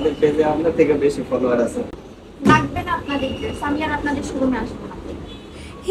আমাদের পেজে আপনার থেকে বেশি ফলোয়ার আছে। লাগবে না আপনাদের ড্রেস, আমি আর আপনাদের শোরুমে আসবো না।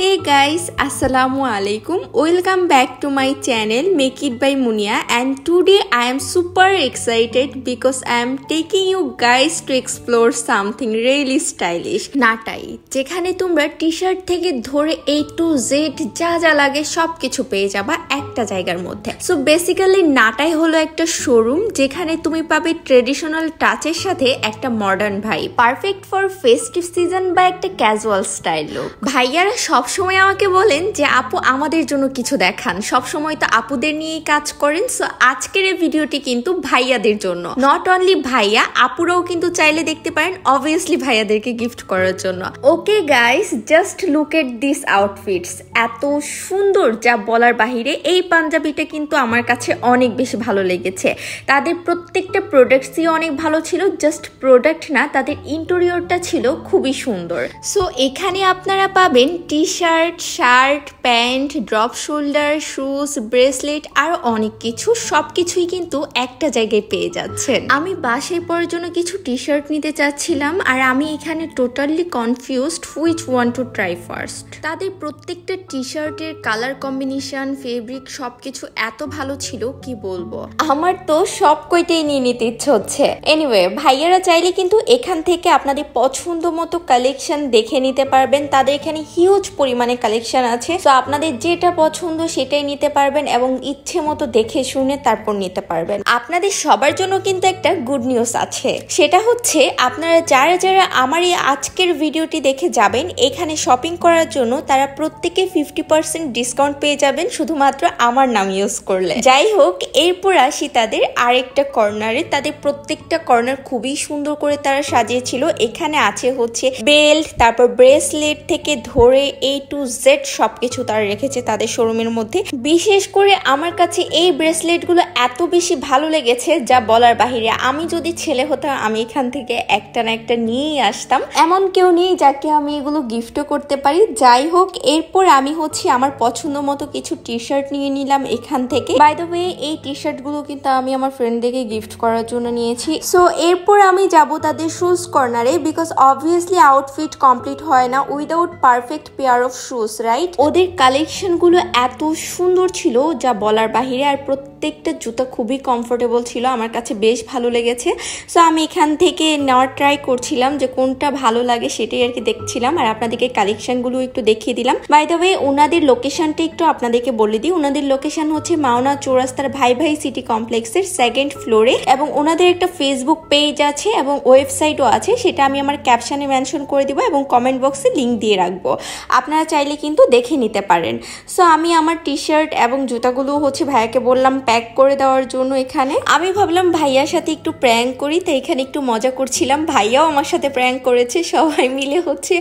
Hey guys, Assalamu alaikum. Welcome back to my channel Make It by Munia, and today I am super excited because I am taking you guys to explore something really stylish. নাটাই, যেখানে তোমরা T-shirt থেকে ধরে A to Z যা যা লাগে সবকিছু পেয়ে যাবা একটা জায়গার মধ্যে। সো বেসিক্যালি নাটাই হলো একটা শোরুম যেখানে তুমি পাবে ট্রেডিশনাল টাচের সাথে একটা modern vibe, perfect for festive season বা একটা ক্যাজুয়াল স্টাইল লুক। ভাইয়ারা সবসময় আমাকে বলেন যে আপু আমাদের জন্য কিছু দেখান, সবসময় তো আপুদের নিয়েই কাজ করেন। সো আজকের এই ভিডিওটি কিন্তু ভাইয়াদের জন্য, নট অনলি ভাইয়া, আপুরাও কিন্তু চাইলে দেখতে পারেন, অবভিয়াসলি ভাইয়াদেরকে গিফট করার জন্য। Okay guys, just look at this outfits, এত সুন্দর যা বলার বাহিরে। এই পাঞ্জাবিটা কিন্তু আমার কাছে অনেক বেশি ভালো লেগেছে। তাদের প্রত্যেকটা প্রোডাক্টসই অনেক ভালো ছিল, জাস্ট প্রোডাক্ট না, তাদের ইন্টেরিয়রটা ছিল খুবই সুন্দর। সো এখানে আপনারা পাবেন T shirt, shirt, pant, drop shoulder, shoes, bracelet আর অনেক কিছু, সবকিছুই কিন্তু একটা জায়গায় পেয়ে যাচ্ছেন। আমি বাসায় পরার জন্য কিছু টি-শার্ট নিতে চাচ্ছিলাম, আর আমি এখানে totally confused which one to try first. তাদের প্রত্যেকটা টি-শার্টের কালার কম্বিনেশন, ফেব্রিক সবকিছু এত ভালো ছিল কি বলবো। আমার তো সব কয়টাই নিয়ে নিতে ইচ্ছে হচ্ছে। এনিওয়ে, ভাইয়ারা চাইলে কিন্তু এখান থেকে আপনাদের পছন্দ মতো কালেকশন দেখে নিতে পারবেন। তাদের এখানে হিউজ পরিমাণে কালেকশন আছে, তো আপনাদের যেটা পছন্দ সেটাই নিতে পারবেন এবং ইচ্ছে মতো দেখে শুনে তারপর নিতে পারবেন। আপনাদের সবার জন্য কিন্তু একটা গুড নিউজ আছে, সেটা হচ্ছে আপনারা যারা যারা আমার এই আজকের ভিডিওটি দেখে যাবেন এখানে শপিং করার জন্য, তারা প্রত্যেকে 50% ডিসকাউন্ট পেয়ে যাবেন শুধুমাত্র আমার নাম ইউজ করলে। যাই হোক, এরপর আসি তাদের আরেকটা কর্নারে। তাদের প্রত্যেকটা কর্নার খুবই সুন্দর করে তারা সাজিয়েছিল। এখানে আছে হচ্ছে বেল্ট, তারপর ব্রেসলেট থেকে ধরে A to Z সবকিছু তারা রেখেছে তাদের শোরুমের মধ্যে। বিশেষ করে আমার কাছে এই ব্রেসলেট গুলো এত বেশি ভালো লেগেছে যা বলার বাহিরে। আমি যদি ছেলে হতাম আমি এখান থেকে একটা না একটা নিয়েই আসতাম, এমন কেউ নেই যাকে আমি এগুলো গিফটও করতে পারি। যাই হোক, এরপর আমি হচ্ছে আমার পছন্দ মতো কিছু টি-শার্ট নিয়ে নিলাম এখান থেকে। বাই দ্য ওয়ে, এই টি-শার্ট গুলো কিন্তু আমি আমার ফ্রেন্ডদেরকে গিফট করার জন্য নিয়েছি। সো এরপর আমি যাব তাদের শুজ কর্নারে, বিকজ অবভিয়াসলি আউটফিট কমপ্লিট হয় না without perfect pair of shoes, right? ওদের কালেকশন গুলো এত সুন্দর ছিল যা বলার বাহিরে, আর প্রত্যেকটা জুতা খুবই কমফোর্টেবল ছিল, আমার কাছে বেশ ভালো লেগেছে। সো আমি এখান থেকে নেওয়ার ট্রাই করছিলাম যে কোনটা ভালো লাগে, সেটাই আর কি দেখছিলাম, আর আপনাদেরকে কালেকশন গুলো একটু দেখিয়ে দিলাম। বাই দ্য ওয়ে, ওনাদের লোকেশনটা একটু আপনাদেরকে বলে দিই। ওনাদের লোকেশন হচ্ছে মাওনা চৌরাস্তার ভাই ভাই সিটি কমপ্লেক্সের 2nd ফ্লোরে, এবং ওনাদের একটা ফেসবুক পেজ আছে এবং ওয়েবসাইটও আছে, সেটা আমি আমার ক্যাপশনে মেনশন করে দিব এবং কমেন্ট বক্সে লিঙ্ক দিয়ে রাখবো, আপনারা চাইলে কিন্তু দেখে নিতে পারেন। সো আমি আমার টি-শার্ট এবং জুতাগুলো হচ্ছে ভাইয়াকে বললাম প্যাক করে দেওয়ার জন্য। এখানে আমি ভাবলাম ভাইয়ার সাথে একটু প্র্যাঙ্ক করি, তাই এখানে একটু মজা করছিলাম। ভাইয়াও আমার সাথে প্র্যাঙ্ক করেছে, সবাই মিলে হচ্ছে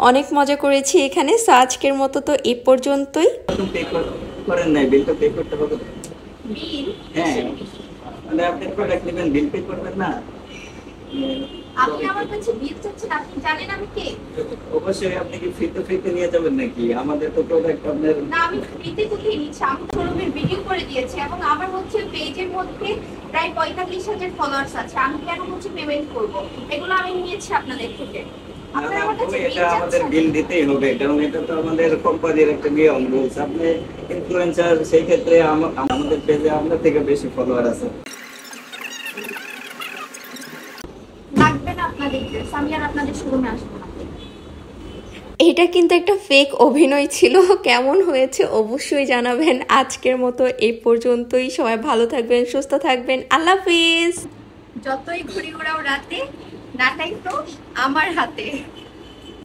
অনেক মজা করেছি এখানে। সো আজকের মতো তো এ পর্যন্তই। করেন নাই, বিল তো পে করতে হবে। বিল? হ্যাঁ, মানে আপনি প্রোডাক্ট নেবেন, বিল পে করবেন না? আপনি আমার কাছে বিল চাচ্ছেন, আপনি জানেন আমি কে? অবশ্যই। আপনি কি ফ্রিতে নিয়ে যাবেন নাকি? আমাদের তো প্রোডাক্ট আপনার না, আমি ফ্রিতে কোথায় নিচ্ছি, আমি শোরুমের ভিডিও করে দিয়েছি এবং আমার হচ্ছে পেজের মধ্যে প্রায় 45,000 ফলোয়ার্স আছে। আমি কেন হচ্ছে পেমেন্ট করব? এগুলো আমি নিয়েছি আপনাদের থেকে। আপনারা আমার কাছে বিল এটা আমাদের চাচ্ছেন? বিল দিতেই হবে, কারণ এটা তো আমাদের কোম্পানির একটা নিয়ম রুলস। আপনি ইনফ্লুয়েন্সার, সেই ক্ষেত্রে আমাদের পেজে আপনার থেকে বেশি ফলোয়ার আছে। লাগবে না আপনাদের ড্রেস, আমি আর আপনাদের শোরুমে আসবো না। এটা কিন্তু একটা ফেক অভিনয় ছিল, কেমন হয়েছে অবশ্যই জানাবেন। আজকের মতো এই পর্যন্তই, সবাই ভালো থাকবেন, সুস্থ থাকবেন, আল্লাহ হাফিজ। যতই ঘুরি ঘোরাও রাতে, নাটাই তো আমার হাতে।